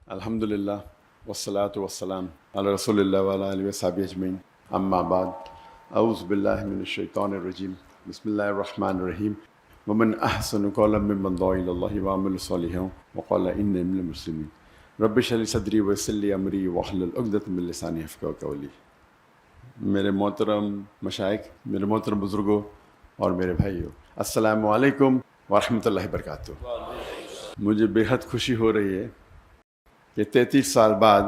الحمدللہ والصلاة والسلام علی رسول اللہ وعلی آلہ وصحبہ اجمعین اما بعد اعوذ باللہ من الشیطان الرجیم بسم اللہ الرحمن الرحیم ومن احسن قولا ممن دعا الی اللہ وعمل صالحا وقال انی من المسلمین رب اشرح لی صدری ویسر لی امری واحلل عقدۃ من لسانی یفقہوا قولی۔ میرے محترم مشائخ، میرے محترم بزرگوں اور میرے بھائیوں، السلام علیکم ورحمۃ اللہ وبرکاتہ۔ مجھے بے حد خوشی ہو رہی ہے کہ 33 سال بعد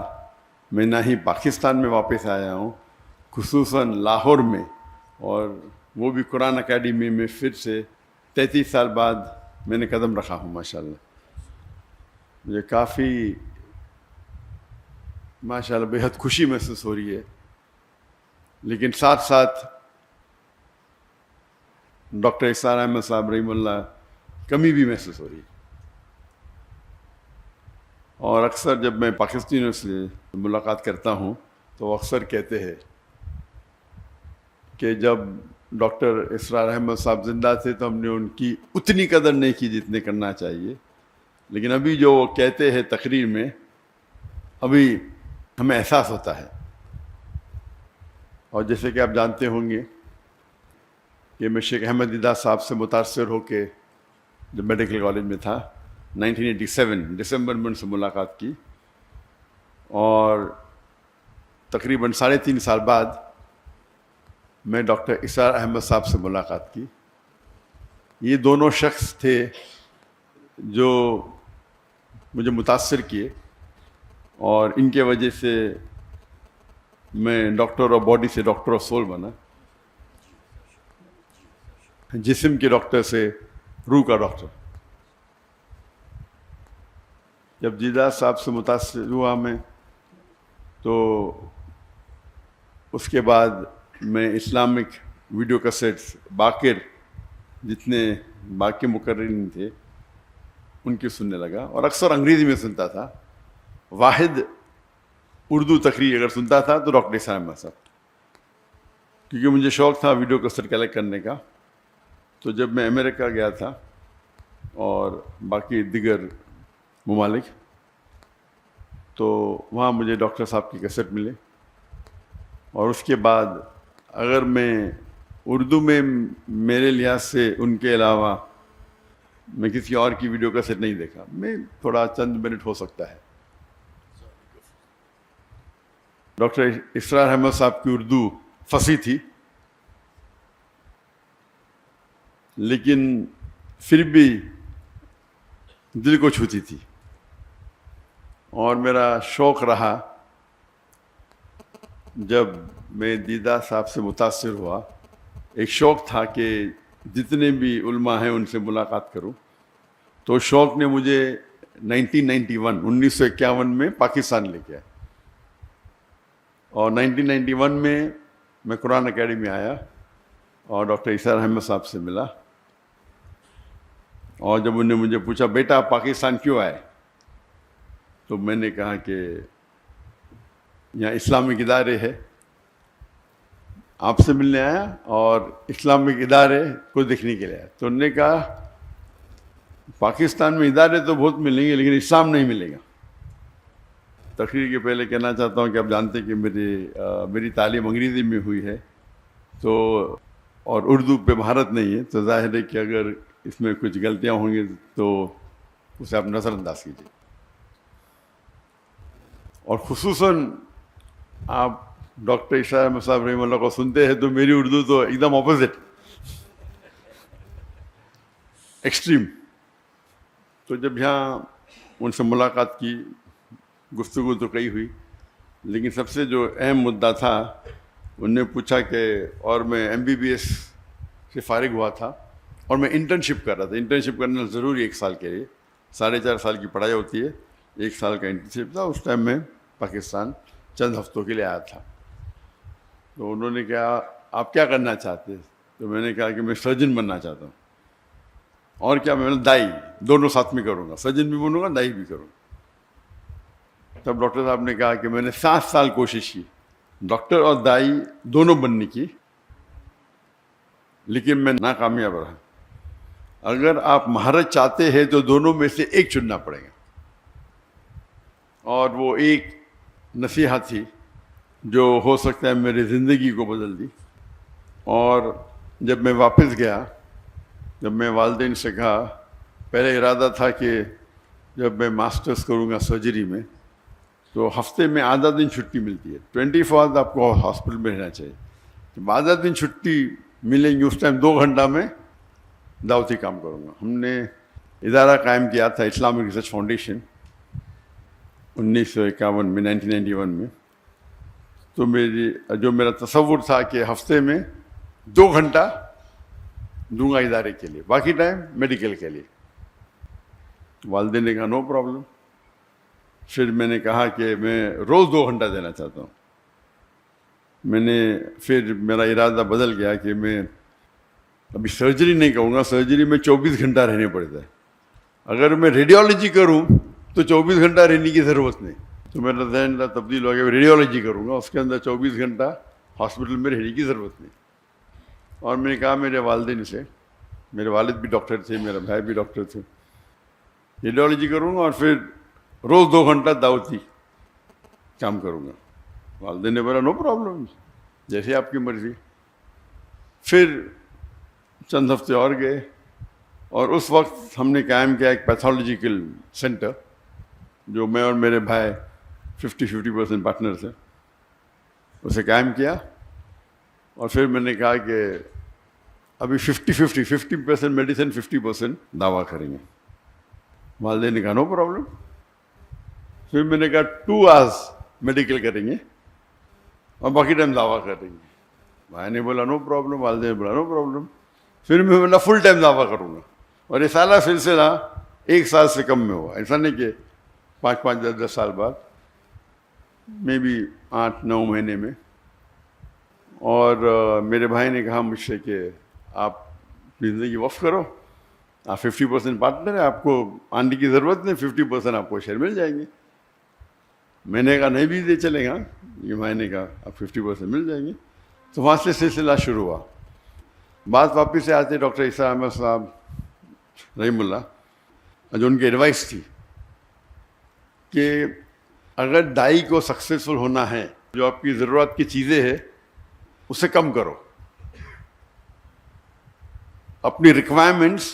میں نہ ہی پاکستان میں واپس آیا ہوں، خصوصاً لاہور میں، اور وہ بھی قرآن اکیڈمی میں پھر سے 33 سال بعد میں نے قدم رکھا ہوں۔ ماشاءاللہ مجھے کافی ماشاءاللہ بے حد خوشی محسوس ہو رہی ہے، لیکن ساتھ ساتھ ڈاکٹر اسرار احمد صاحب رحمہ اللہ کمی بھی محسوس ہو رہی ہے۔ اور اکثر جب میں پاکستانیوں سے ملاقات کرتا ہوں تو وہ اکثر کہتے ہیں کہ جب ڈاکٹر اسرار احمد صاحب زندہ تھے تو ہم نے ان کی اتنی قدر نہیں کی جتنے کرنا چاہیے، لیکن ابھی جو وہ کہتے ہیں تقریر میں، ابھی ہمیں احساس ہوتا ہے۔ اور جیسے کہ آپ جانتے ہوں گے کہ میں شیخ احمد دیدہ صاحب سے متاثر ہو کے جب میڈیکل کالج میں تھا 1987 دسمبر میں ان سے ملاقات کی، اور تقریباً 3.5 سال بعد میں ڈاکٹر اسرار احمد صاحب سے ملاقات کی۔ یہ دونوں شخص تھے جو مجھے متاثر کیے، اور ان کے وجہ سے میں ڈاکٹر آف باڈی سے ڈاکٹر آف سول بنا، جسم کے ڈاکٹر سے روح کا ڈاکٹر۔ جب دیدہ صاحب سے متاثر ہوا میں، تو اس کے بعد میں اسلامک ویڈیو کیسٹس باقر جتنے باقی مقررین تھے ان کی سننے لگا، اور اکثر انگریزی میں سنتا تھا۔ واحد اردو تقریر اگر سنتا تھا تو ڈاکٹر اسرار احمد صاحب، کیونکہ مجھے شوق تھا ویڈیو کیسٹ کلیکٹ کرنے کا۔ تو جب میں امریکہ گیا تھا اور باقی دیگر ممالک، تو وہاں مجھے ڈاکٹر صاحب کی کیسٹ ملے، اور اس کے بعد اگر میں اردو میں میرے لحاظ سے ان کے علاوہ میں کسی اور کی ویڈیو کیسٹ نہیں دیکھا، میں تھوڑا چند منٹ ہو سکتا ہے۔ ڈاکٹر اسرار احمد صاحب کی اردو فصیح تھی، لیکن پھر بھی دل کو چھوتی تھی، اور میرا شوق رہا جب میں دیدہ صاحب سے متاثر ہوا، ایک شوق تھا کہ جتنے بھی علماء ہیں ان سے ملاقات کروں۔ تو شوق نے مجھے 1951 میں پاکستان لے کے آیا، اور 1991 میں قرآن اکیڈمی آیا اور ڈاکٹر اسرار احمد صاحب سے ملا۔ اور جب انہوں نے مجھے پوچھا بیٹا آپ پاکستان کیوں آئے، تو میں نے کہا کہ یہاں اسلامک ادارے ہے، آپ سے ملنے آیا اور اسلامک ادارے کو دیکھنے کے لیے آیا۔ تو انہوں نے کہا پاکستان میں ادارے تو بہت ملیں گے لیکن اسلام نہیں ملے گا۔ تقریر کے پہلے کہنا چاہتا ہوں کہ آپ جانتے ہیں کہ میری تعلیم انگریزی میں ہوئی ہے، تو اور اردو پہ مہارت نہیں ہے، تو ظاہر ہے کہ اگر اس میں کچھ غلطیاں ہوں گی تو اسے آپ نظر انداز کیجیے۔ اور خصوصاً آپ ڈاکٹر اسرار احمد صاحب رحمہ اللہ کو سنتے ہیں تو میری اردو تو ایک دم اپوزٹ، ایکسٹریم۔ تو جب یہاں ان سے ملاقات کی، گفتگو تو کئی ہوئی، لیکن سب سے جو اہم مدعا تھا، انہوں نے پوچھا کہ اور میں MBBS سے فارغ ہوا تھا اور میں انٹرنشپ کر رہا تھا۔ انٹرنشپ کرنا ضروری 1 سال کے لیے، 4.5 سال کی پڑھائی ہوتی ہے، 1 سال کا انٹرنشپ تھا۔ اس ٹائم میں پاکستان چند ہفتوں کے لیے آیا تھا۔ تو انہوں نے کہا آپ کیا کرنا چاہتے ہیں، تو میں نے کہا کہ میں سرجن بننا چاہتا ہوں، اور کیا میں دائی دونوں ساتھ میں کروں گا، سرجن بھی بنوں گا دائی بھی کروں گا۔ تب ڈاکٹر صاحب نے کہا کہ میں نے 7 سال کوشش کی ڈاکٹر اور دائی دونوں بننے کی، لیکن میں ناکامیاب رہا۔ اگر آپ مہارت چاہتے ہیں تو دونوں میں سے ایک چننا پڑے گا۔ اور وہ ایک نصیحت تھی جو ہو سکتا ہے میری زندگی کو بدل دی. اور جب میں واپس گیا، جب میں والدین سے کہا، پہلے ارادہ تھا کہ جب میں ماسٹرز کروں گا سرجری میں تو ہفتے میں آدھا دن چھٹی ملتی ہے، 24 آپ کو ہاسپٹل میں رہنا چاہیے. جب آدھا دن چھٹی ملیں گی اس ٹائم 2 گھنٹہ میں دعوتی کام کروں گا. ہم نے ادارہ قائم کیا تھا اسلامک ریسرچ فاؤنڈیشن 1951 میں، 1991 میں. تو میرا تصور تھا کہ ہفتے میں 2 گھنٹہ دوں گا ادارے کے لیے، باقی ٹائم میڈیکل کے لیے. والدین نے کہا نو پرابلم. پھر میں نے کہا کہ میں روز 2 گھنٹہ دینا چاہتا ہوں. پھر میرا ارادہ بدل گیا کہ میں ابھی سرجری نہیں کروں گا. سرجری میں 24 گھنٹہ رہنے پڑتا ہے. اگر میں ریڈیولوجی کروں تو 24 گھنٹہ رہنے کی ضرورت نہیں. تو میرا ذہن تبدیل ہو گیا، ریڈیولوجی کروں گا، اس کے اندر 24 گھنٹہ ہاسپٹل میں رہنے کی ضرورت نہیں. اور میں نے کہا میرے والدین سے، میرے والد بھی ڈاکٹر تھے، میرا بھائی بھی ڈاکٹر تھے، ریڈیولوجی کروں گا اور پھر روز 2 گھنٹہ دعوتی کام کروں گا. والدین نے بولا نو پرابلم، جیسے آپ کی مرضی. پھر چند ہفتے اور گئے اور اس وقت ہم نے قائم کیا ایک پیتھولوجیکل سینٹر جو میں اور میرے بھائی 50% پارٹنر تھے، اسے قائم کیا. اور پھر میں نے کہا کہ ابھی 50% میڈیسن 50% دعویٰ کریں گے. والدین نے کہا نو پرابلم. پھر میں نے کہا 2 hours میڈیکل کریں گے اور باقی ٹائم دعویٰ کریں گے. بھائی نے بولا نو پرابلم، والدین نے بولا نو پرابلم. پھر میں بولا فل ٹائم دعویٰ کروں گا. اور یہ سارا سلسلہ 1 سال سے کم میں ہوا. ایسا نہیں کہ 5 10 سال بعد، میں بھی 8 9 مہینے میں. اور میرے بھائی نے کہا مجھ سے کہ آپ اپنی زندگی وقف کرو، آپ 50% پارٹنر ہیں، آپ کو آنے کی ضرورت نہیں، 50% آپ کو شیئر مل جائیں گے. میں نے کہا نہیں بھی دے چلے گا. یہ بھائی نے کہا آپ 50% مل جائیں گے. تو وہاں سے سلسلہ شروع ہوا. بات واپس سے آتے ڈاکٹر عیسیٰ احمد صاحب رحم اللہ، جو ان کی ایڈوائس تھی کہ اگر دائی کو سکسیزفل ہونا ہے، جو آپ کی ضرورت کی چیزیں ہیں اسے کم کرو، اپنی ریکوائرمنٹس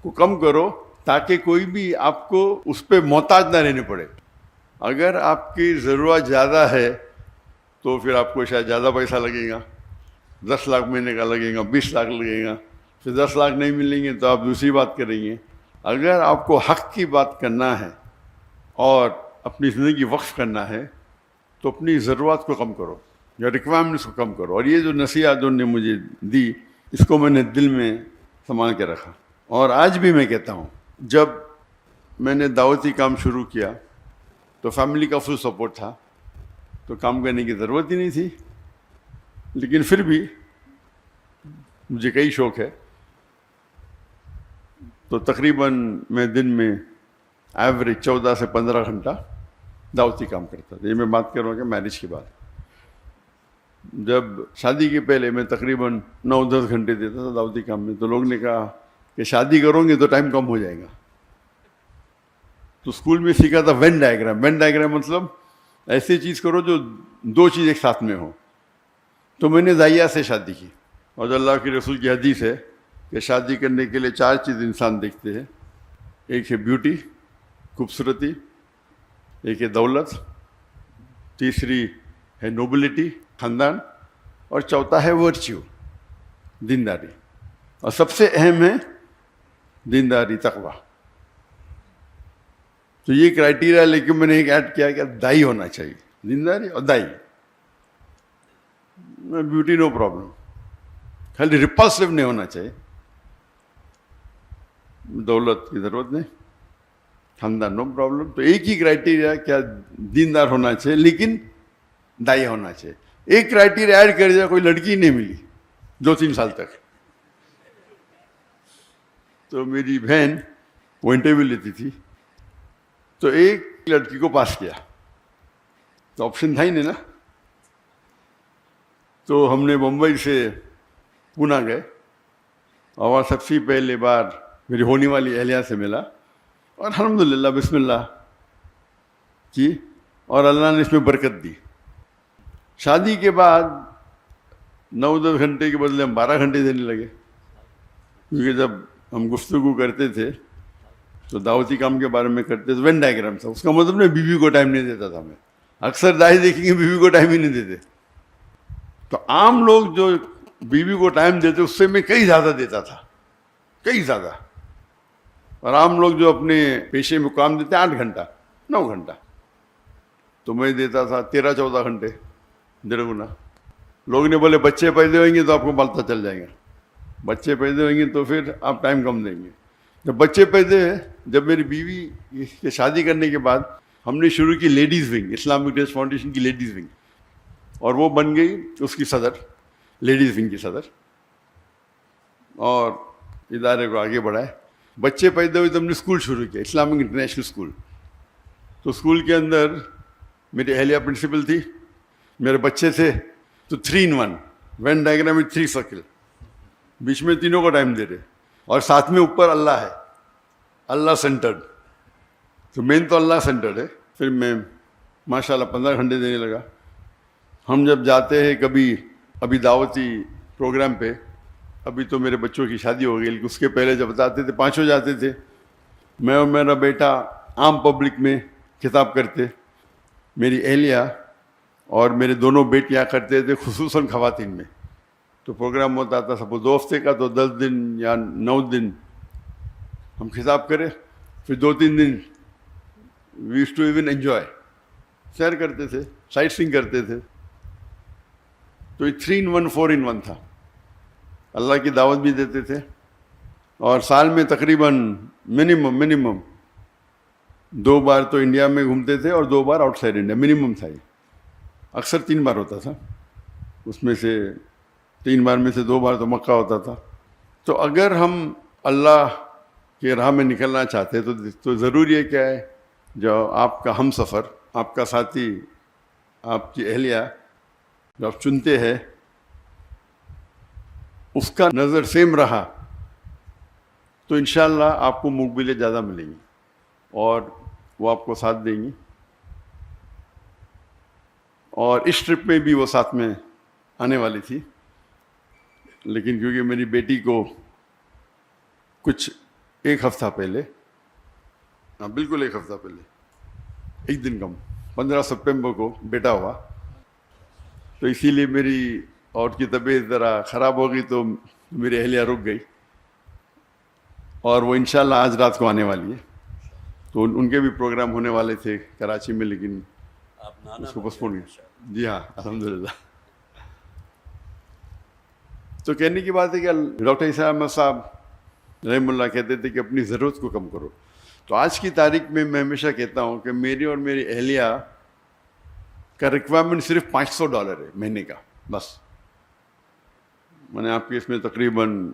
کو کم کرو تاکہ کوئی بھی آپ کو اس پہ محتاج نہ رہنے پڑے. اگر آپ کی ضرورت زیادہ ہے تو پھر آپ کو شاید زیادہ پیسہ لگے گا، 10 لاکھ مہینے کا لگے گا، 20 لاکھ لگے گا. پھر 10 لاکھ نہیں ملیں گے تو آپ دوسری بات کریں گے. اگر آپ کو حق کی بات کرنا ہے اور اپنی زندگی وقف کرنا ہے تو اپنی ضرورت کو کم کرو یا ریکوائرمنٹس کو کم کرو. اور یہ جو نصیحت انہوں نے مجھے دی، اس کو میں نے دل میں سنبھال کے رکھا. اور آج بھی میں کہتا ہوں، جب میں نے دعوتی کام شروع کیا تو فیملی کا فل سپورٹ تھا، تو کام کرنے کی ضرورت ہی نہیں تھی. لیکن پھر بھی مجھے کئی شوق ہے، تو تقریباً میں دن میں ایوریج 14 سے 15 گھنٹہ دعوتی کام کرتا تھا. یہ میں بات کر رہا ہوں کہ میرج کے بعد. جب شادی کے پہلے میں تقریباً 9-10 گھنٹے دیتا تھا دعوتی کام میں. تو لوگ نے کہا کہ شادی کرو گے تو ٹائم کم ہو جائے گا. تو اسکول میں سیکھا تھا وین ڈائیگرام. وین ڈائیگرام مطلب ایسی چیز کرو جو 2 چیز ایک ساتھ میں ہو. تو میں نے ضائعہ سے شادی کی. اور جو اللہ کے رسول کی حدیث ہے کہ شادی کرنے کے لیے 4 چیز انسان دیکھتے ہیں. ایک ہے بیوٹی، خوبصورتی، ایک ہے دولت، تیسری ہے نوبلٹی، خاندان، اور چوتھا ہے ورچیو، دینداری. اور سب سے اہم ہے دینداری، تقویٰ. تو یہ کرائٹیریا لے کے میں نے ایک ایڈ کیا کہ دائی ہونا چاہیے، دینداری اور دائی. بیوٹی نو پرابلم، خالی ریپلسو نہیں ہونا چاہیے. دولت کی ضرورت نہیں، خاندان نو پرابلم. تو ایک ہی کرائٹیریا کیا دیندار ہونا چاہیے لیکن دائی ہونا چاہیے. ایک کرائٹیریا ایڈ کر دیا، کوئی لڑکی نہیں ملی 2-3 سال تک. تو میری بہن وہ انٹرویو لیتی تھی، تو ایک لڑکی کو پاس کیا، تو آپشن تھا ہی نہیں نا. تو ہم نے بمبئی سے پونا گئے اور سب سے پہلے بار میری ہونے والی اہلیہ سے ملا. اور الحمدللہ بسم اللہ کی اور اللہ نے اس میں برکت دی. شادی کے بعد 9-10 گھنٹے کے بدلے ہم 12 گھنٹے دینے لگے، کیونکہ جب ہم گفتگو کرتے تھے تو دعوتی کام کے بارے میں کرتے تھے. وین ڈائیگرام تھا، اس کا مطلب نہیں بیوی کو ٹائم نہیں دیتا تھا. میں اکثر دائی دیکھیں گے بیوی کو ٹائم ہی نہیں دیتے. تو عام لوگ جو بیوی کو ٹائم دیتے اس سے میں کئی زیادہ دیتا تھا، کئی زیادہ. اور عام لوگ جو اپنے پیشے میں کام دیتے 8 گھنٹہ 9 گھنٹہ، تو میں دیتا تھا 13-14 گھنٹے، 1.5 گنا. لوگ نے بولے بچے پیدا ہوئیں گے تو آپ کو پتہ چل جائے گا، بچے پیدا ہوئیں گے تو پھر آپ ٹائم کم دیں گے. جب بچے پیدا ہوئے، جب میری بیوی کے شادی کرنے کے بعد ہم نے شروع کی ladies wing, Islamic trust foundation کی لیڈیز ونگ، اور وہ بن گئی اس کی صدر، لیڈیز ونگ کی صدر، اور ادارے کو آگے بڑھائے. بچے پیدا ہوئے تو ہم نے اسکول شروع کیا، اسلامک انٹرنیشنل اسکول. تو اسکول کے اندر میری اہلیہ پرنسپل تھی، میرے بچے تھے، تو 3 in 1 وین ڈائیگرام میں 3 سرکل، بیچ میں تینوں کو ٹائم دے رہے، اور ساتھ میں اوپر اللہ ہے، اللہ سینٹرڈ. تو مین تو اللہ سینٹرڈ ہے. پھر میں ماشاءاللہ 15 گھنٹے دینے لگا. ہم جب جاتے ہیں کبھی ابھی دعوتی پروگرام پہ، ابھی تو میرے بچوں کی شادی ہو گئی، لیکن اس کے پہلے جب جاتے تھے 5 جاتے تھے، میں اور میرا بیٹا عام پبلک میں خطاب کرتے، میری اہلیہ اور میرے دونوں بیٹیاں کرتے تھے، خصوصاً خواتین میں. تو پروگرام ہوتا تھا سپوز 2 ہفتے کا، تو 10 دن یا 9 دن ہم خطاب کرے، پھر 2-3 دن we used to even enjoy, سیر کرتے تھے، سائٹ سینگ کرتے تھے. تو یہ 3 in 1 4 in 1 تھا. اللہ کی دعوت بھی دیتے تھے، اور سال میں تقریباً منیمم 2 بار تو انڈیا میں گھومتے تھے اور 2 بار آؤٹ سائڈ انڈیا، منیمم تھا. یہ اکثر 3 بار ہوتا تھا، اس میں سے 3 بار میں سے 2 بار تو مکہ ہوتا تھا. تو اگر ہم اللہ کے راہ میں نکلنا چاہتے تو ضروری ہے کیا ہے، جو آپ کا ہم سفر، آپ کا ساتھی، آپ کی اہلیہ جو آپ چنتے ہیں، اس کا نظر سیم رہا تو انشاءاللہ آپ کو مقبلیں زیادہ ملیں گی اور وہ آپ کو ساتھ دیں گی. اور اس ٹرپ میں بھی وہ ساتھ میں آنے والی تھی، لیکن کیونکہ میری بیٹی کو کچھ 1 ہفتہ پہلے، بالکل 1 ہفتہ پہلے، 1 دن کم، 15 سپٹمبر کو بیٹا ہوا، تو اسی لیے میری اور کی طبیعت ذرا خراب ہو گئی، تو میری اہلیہ رک گئی، اور وہ انشاءاللہ آج رات کو آنے والی ہے. تو ان کے بھی پروگرام ہونے والے تھے کراچی میں، لیکن اس کو پوسٹ پون کیا. جی ہاں، الحمدللہ. تو کہنے کی بات ہے کہ ڈاکٹر عیسیٰ احمد صاحب رحم اللہ کہتے تھے کہ اپنی ضرورت کو کم کرو. تو آج کی تاریخ میں ہمیشہ کہتا ہوں کہ میری اور میری اہلیہ کا ریکوائرمنٹ صرف $500 ہے مہینے کا، بس. میں نے آپ کے اس میں تقریباً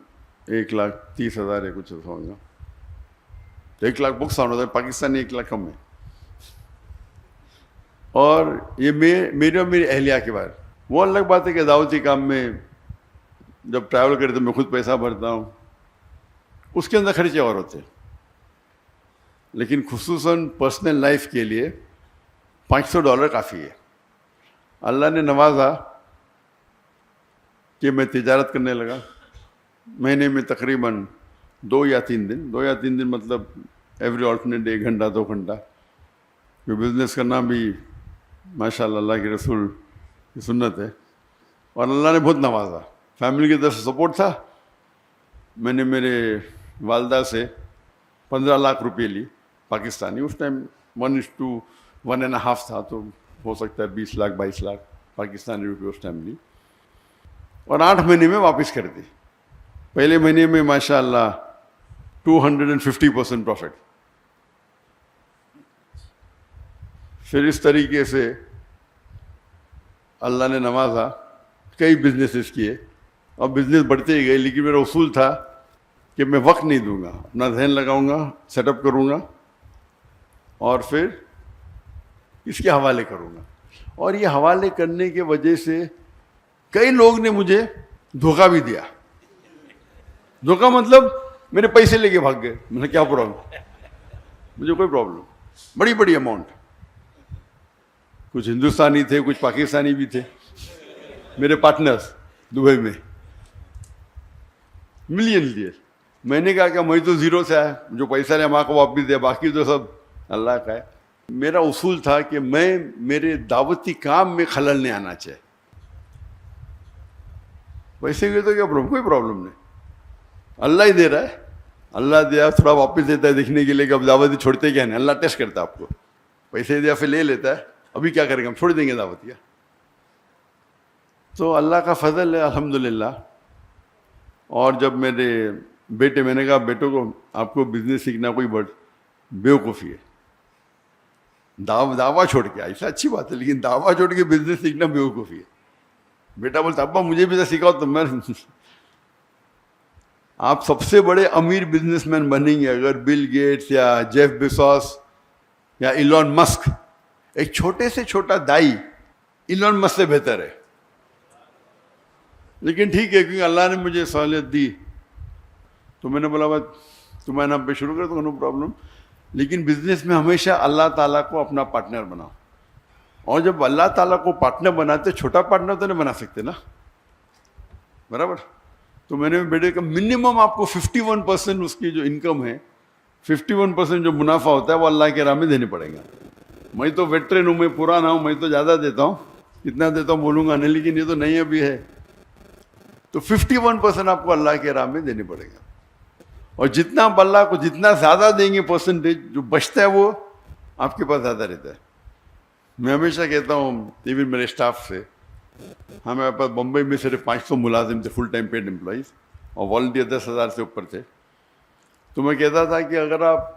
1,30,000 ہے، کچھ ہوگا، تو 1 لاکھ بکس ہوتا ہے، پاکستانی 1 لاکھ کم ہے. اور یہ میری اور میری اہلیہ کے بارے، وہ الگ بات ہے کہ دعوتی کام میں جب ٹریول کرتے میں خود پیسہ بھرتا ہوں، اس کے اندر خرچے اور ہوتے ہیں، لیکن خصوصاً پرسنل لائف کے لیے $500 کافی ہے. اللہ نے نوازا کہ میں تجارت کرنے لگا. مہینے میں تقریباً 2 یا 3 دن مطلب ایوری آلٹرنیٹ ڈے 1 گھنٹہ 2 گھنٹہ. بزنس کرنا بھی ماشاءاللہ اللہ کے رسول کی سنت ہے، اور اللہ نے بہت نوازا. فیملی کی طرف سے سپورٹ تھا. میں نے میرے والدہ سے 15 لاکھ روپے لی پاکستانی، اس ٹائم 1:1.5 تھا، تو ہو سکتا ہے 20 لاکھ 22 لاکھ پاکستانی روپے اس ٹائم لی، اور 8 مہینے میں واپس کر دی. پہلے مہینے میں ماشاءاللہ 250% پروفٹ. پھر اس طریقے سے اللہ نے نوازا، کئی بزنسز کیے، اور بزنس بڑھتے ہی گئے. لیکن میرا اصول تھا کہ میں وقت نہیں دوں گا، اپنا ذہن لگاؤں گا، سیٹ اپ کروں گا، اور پھر اس کے حوالے کروں گا. اور یہ حوالے کرنے کی وجہ سے کئی لوگ نے مجھے دھوکہ بھی دیا. دھوکہ مطلب میرے پیسے لے کے بھاگ گئے. میں نے کیا پرابلم، مجھے کوئی پرابلم، بڑی اماؤنٹ. کچھ ہندوستانی تھے, کچھ پاکستانی بھی تھے میرے پارٹنرز دبئی میں, ملین لیے. میں نے کہا کہ میں تو زیرو سے آیا, جو پیسہ لے ماں کو واپس دیا, باقی تو سب اللہ کا ہے. میرا اصول تھا کہ میں میرے دعوتی کام میں خلل نہیں آنا چاہیے. پیسے کے تو کیا پرابلم, کوئی پرابلم نہیں, اللہ ہی دے رہا ہے, اللہ دیا تھوڑا واپس دیتا ہے دیکھنے کے لیے کہ اب دعوتی چھوڑتے کیا نہیں. اللہ ٹیسٹ کرتا ہے آپ کو, پیسے دیا پھر لے لیتا ہے, ابھی کیا کریں گے, ہم چھوڑ دیں گے دعوتیاں. تو اللہ کا فضل ہے الحمدللہ. اور جب میرے بیٹے, میں نے کہا بیٹوں کو آپ کو بزنس سیکھنا کوئی بڑی بیوقوفی ہے, دعویٰ چھوڑ کے, ایسا اچھی بات ہے لیکن دعویٰ چھوڑ کے بزنس سیکھنا بیوقوفی ہے. بیٹا بولتا ابا مجھے بھی تو سکھاؤ. تو میں آپ سب سے بڑے امیر بزنس مین بنیں گے اگر بل گیٹس یا جیف بیزوس یا ایلون مسک, ایک چھوٹے سے چھوٹا دائی ایلون مسک سے بہتر ہے. لیکن ٹھیک ہے, کیونکہ اللہ نے مجھے سہولت دی تو میں نے بولا بات تمہارے نام پہ شروع کر دو, نو پرابلم. لیکن بزنس میں ہمیشہ اللہ تعالیٰ کو اپنا پارٹنر بناؤ. اور جب اللہ تعالیٰ کو پارٹنر بناتے, چھوٹا پارٹنر تو نہیں بنا سکتے نا, برابر. تو میں نے بیٹے کا منیمم آپ کو 51% اس کی جو انکم ہے, 51% جو منافع ہوتا ہے وہ اللہ کے راہ میں دینے پڑیں گا. میں تو ویٹرن ہوں, میں پرانا ہوں, میں تو زیادہ دیتا ہوں, کتنا دیتا ہوں بولوں گا نہیں, لیکن یہ تو نہیں ابھی ہے. تو 51% آپ کو اللہ کے راہ میں دینے پڑے گا. اور جتنا آپ اللہ کو جتنا زیادہ دیں گے پرسنٹیج, جو بچتا ہے وہ آپ کے پاس زیادہ رہتا ہے. میں ہمیشہ کہتا ہوں ایون میرے اسٹاف سے, ہمارے پاس بمبئی میں صرف 500 ملازم تھے, فل ٹائم پیڈ امپلائیز, اور والنٹیئر 10,000 سے اوپر تھے. تو میں کہتا تھا کہ اگر آپ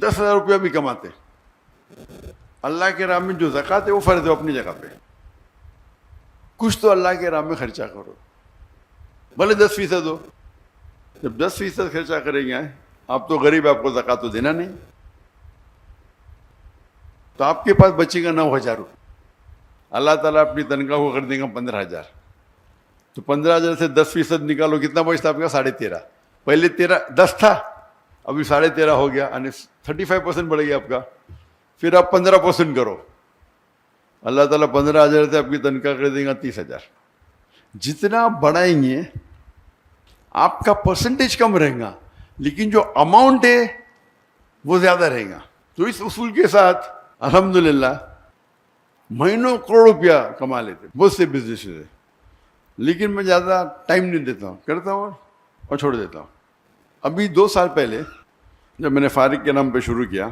10,000 روپیہ بھی کماتے, اللہ کے راہ میں جو زکوٰۃ ہے وہ فرض ہے اپنی جگہ پہ, کچھ تو اللہ کے راہ میں خرچہ کرو, بھلے 10% ہو. جب 10% خرچہ کریں گے آپ تو غریب, آپ کو زکوٰۃ تو دینا نہیں, تو آپ کے پاس بچے گا 9,000 روپے. اللہ تعالیٰ اپنی تنخواہ کو کر دیں گا 15,000. تو 15,000 سے 10% نکالو, کتنا بچتا آپ کا, 13.5. پہلے 10 تھا, ابھی 13.5 ہو گیا, یعنی 35% بڑھ گیا آپ کا. پھر آپ 15% کرو, اللہ تعالیٰ 15,000 سے آپ کی تنخواہ کر دیں گا 30,000. جتنا آپ بڑھائیں گے آپ کا پرسنٹیج کم رہے گا, لیکن جو اماؤنٹ ہے وہ زیادہ رہے گا. تو اس اصول کے ساتھ الحمدللہ مہینوں کروڑ روپیہ کما لیتے بہت سے بزنس ہے. لیکن میں زیادہ ٹائم نہیں دیتا ہوں, کرتا ہوں اور چھوڑ دیتا ہوں. ابھی 2 سال پہلے جب میں نے فارغ کے نام پہ شروع کیا,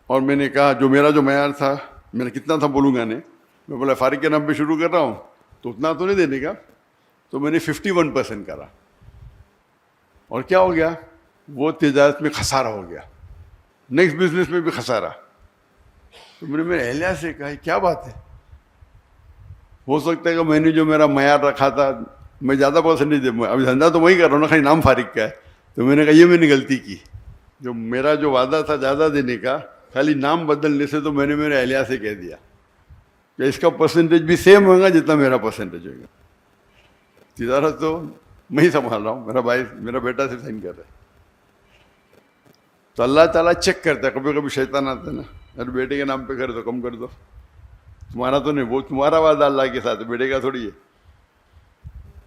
اور میں نے کہا جو میرا جو معیار تھا, میں نے کتنا تھا بولوں گا نہیں, میں بولا فارغ کے نام پہ شروع کر رہا ہوں تو اتنا تو نہیں دینے کا. تو میں نے 51% کرا, اور کیا ہو گیا, وہ تجارت میں خسارہ ہو گیا, نیکسٹ بزنس میں بھی خسارہ. تو میں نے میرے اہلیہ سے کہا کیا بات ہے, ہو سکتا ہے کہ میں نے جو میرا معیار رکھا تھا میں زیادہ پرسنٹیج دے, ابھی دھندا تو وہی کر رہا ہوں نا, خالی نام فارغ کا ہے. تو میں نے کہا یہ میں نے غلطی کی, جو میرا جو وعدہ تھا زیادہ دینے کا, خالی نام بدلنے سے, تو میں نے میرے اہلیہ سے کہہ دیا کہ اس کا پرسنٹیج بھی سیم ہوگا جتنا میرا پرسنٹیج ہوگا. تجارت تو میں ہی سنبھال رہا ہوں, میرا بھائی میرا بیٹا سے سائن کر رہا ہے. تو اللہ تعالیٰ چیک کرتا ہے, کبھی کبھی شیطان آتا ہے نا, ارے بیٹے کے نام پہ کر دو, کم کر دو, تمہارا تو نہیں, وہ تمہارا وعدہ اللہ کے ساتھ, بیٹے کا تھوڑی ہے.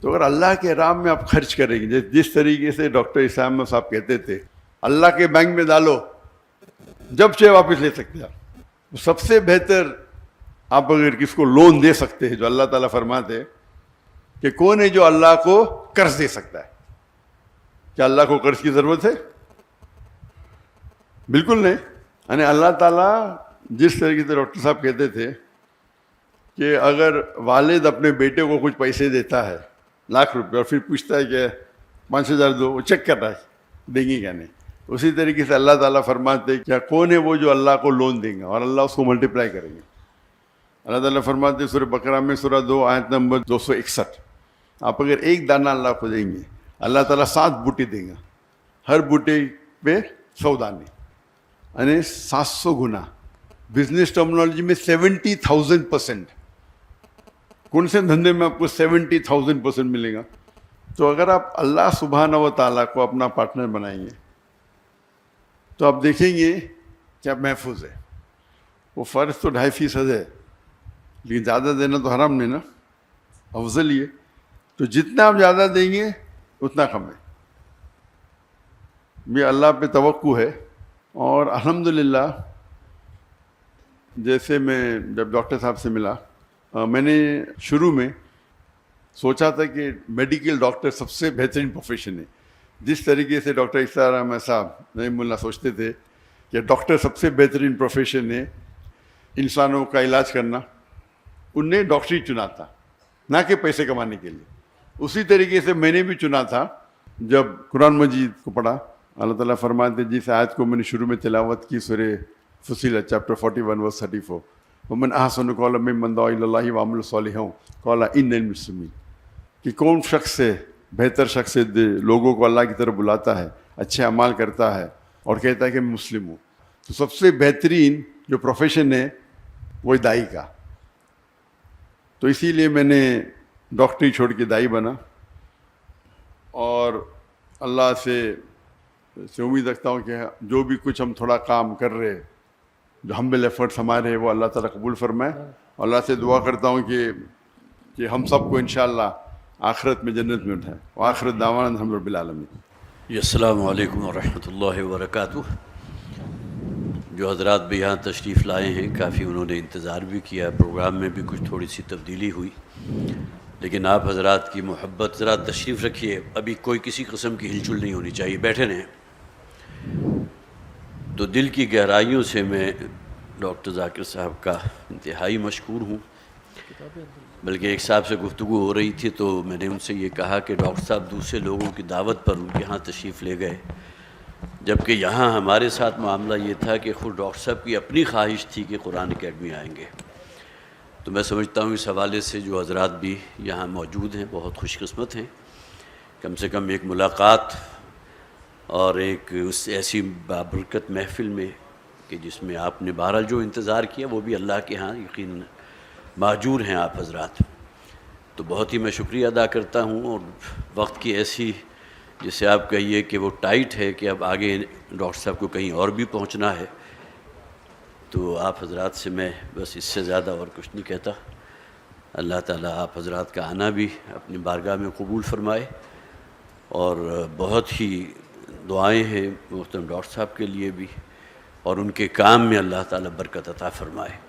تو اگر اللہ کے راہ میں آپ خرچ کریں گے, جس طریقے سے ڈاکٹر اسام صاحب کہتے تھے اللہ کے بینک میں ڈالو, جب چاہے واپس لے سکتے ہیں آپ. سب سے بہتر آپ اگر کس کو لون دے سکتے ہیں, جو اللہ تعالیٰ فرماتے کہ کون ہے جو اللہ کو قرض دے سکتا ہے. کیا اللہ کو قرض کی ضرورت ہے؟ بالکل نہیں. یعنی اللہ تعالیٰ جس طریقے سے ڈاکٹر صاحب کہتے تھے کہ اگر والد اپنے بیٹے کو کچھ پیسے دیتا ہے, ₹1,00,000, اور پھر پوچھتا ہے کہ 5,000 دو, وہ چیک کر رہا ہے دیں گے کیا نہیں, اسی طریقے سے اللہ تعالیٰ فرماتے کیا کون ہے وہ جو اللہ کو لون دیں گا اور اللہ اس کو ملٹیپلائی کریں گے. اللہ تعالیٰ فرماتے سورہ بقرہ میں سورہ 2 آیت نمبر 261, آپ اگر ایک دانہ اللہ کو دیں گے, اللہ تعالیٰ 7 بوٹے دیں گا, ہر بوٹے پہ 100 دانے, یعنی 700 گنا. بزنس ٹرمنالوجی میں 70,000%. کون سے دھندے میں آپ کو 70,000% ملے گا؟ تو اگر آپ اللہ سبحانہ و تعالیٰ کو اپنا پارٹنر بنائیں گے تو آپ دیکھیں گے کہ آپ محفوظ ہے. وہ فرض تو 2.5% ہے, لیکن زیادہ دینا تو حرام نہیں نا، افضل یہ، تو جتنا آپ زیادہ دیں گے اتنا کم ہے. یہ اللہ پہ توقع ہے. اور الحمدللہ جیسے میں جب ڈاکٹر صاحب سے ملا، میں نے شروع میں سوچا تھا کہ میڈیکل ڈاکٹر سب سے بہترین پروفیشن ہے. جس طریقے سے ڈاکٹر اسرار احمد صاحب نعیم اللہ سوچتے تھے کہ ڈاکٹر سب سے بہترین پروفیشن ہے انسانوں کا علاج کرنا، ان نے ڈاکٹری چنا تھا نہ کہ پیسے کمانے کے لیے. اسی طریقے سے میں نے بھی چنا تھا. جب قرآن مجید کو پڑھا، اللہ تعالیٰ فرماتے ہیں جس آیت کو میں نے شروع میں تلاوت کی، سورہ فصیلت چیپٹر 41 ورس 34، ومن احسن قولا ممن دعا الی اللہ وعمل صالحا قال انی من المسلمین، کہ کون شخص ہے بہتر شخص ہے لوگوں کو اللہ کی طرف بلاتا ہے، اچھے اعمال کرتا ہے اور کہتا ہے کہ میں مسلم ہوں. تو سب سے بہترین جو پروفیشن ہے وہ دائی کا. تو اسی لیے میں نے ڈاکٹری چھوڑ کے دائی بنا، اور اللہ سے امید رکھتا ہوں کہ جو بھی کچھ ہم تھوڑا کام کر رہے، جو ہمبل ایفرٹس ہمارے ہیں، وہ اللہ تعالیٰ قبول فرمائے. اللہ سے دعا کرتا ہوں کہ ہم سب کو انشاءاللہ آخرت میں جنت میں اٹھائے. وآخرت دعوانا الحمد رب العالمین. السلام علیکم ورحمۃ اللہ وبرکاتہ. جو حضرات بھی یہاں تشریف لائے ہیں، کافی انہوں نے انتظار بھی کیا. پروگرام میں بھی کچھ تھوڑی سی تبدیلی ہوئی، لیکن آپ حضرات کی محبت. ذرا تشریف رکھیے، ابھی کوئی کسی قسم کی ہلچل نہیں ہونی چاہیے، بیٹھے رہیں. تو دل کی گہرائیوں سے میں ڈاکٹر ذاکر صاحب کا انتہائی مشکور ہوں. بلکہ ایک صاحب سے گفتگو ہو رہی تھی تو میں نے ان سے یہ کہا کہ ڈاکٹر صاحب دوسرے لوگوں کی دعوت پر ان کے یہاں تشریف لے گئے، جبکہ یہاں ہمارے ساتھ معاملہ یہ تھا کہ خود ڈاکٹر صاحب کی اپنی خواہش تھی کہ قرآن اکیڈمی آئیں گے. تو میں سمجھتا ہوں اس حوالے سے جو حضرات بھی یہاں موجود ہیں بہت خوش قسمت ہیں. کم سے کم ایک ملاقات اور ایک اس ایسی بابرکت محفل میں کہ جس میں آپ نے بہرحال جو انتظار کیا وہ بھی اللہ کے ہاں یقیناً ماجور ہیں آپ حضرات. تو بہت ہی میں شکریہ ادا کرتا ہوں. اور وقت کی ایسی جسے آپ کہیے کہ وہ ٹائٹ ہے کہ اب آگے ڈاکٹر صاحب کو کہیں اور بھی پہنچنا ہے، تو آپ حضرات سے میں بس اس سے زیادہ اور کچھ نہیں کہتا. اللہ تعالیٰ آپ حضرات کا آنا بھی اپنی بارگاہ میں قبول فرمائے. اور بہت ہی دعائیں ہیں محترم ڈاکٹر صاحب کے لیے بھی، اور ان کے کام میں اللہ تعالیٰ برکت عطا فرمائے.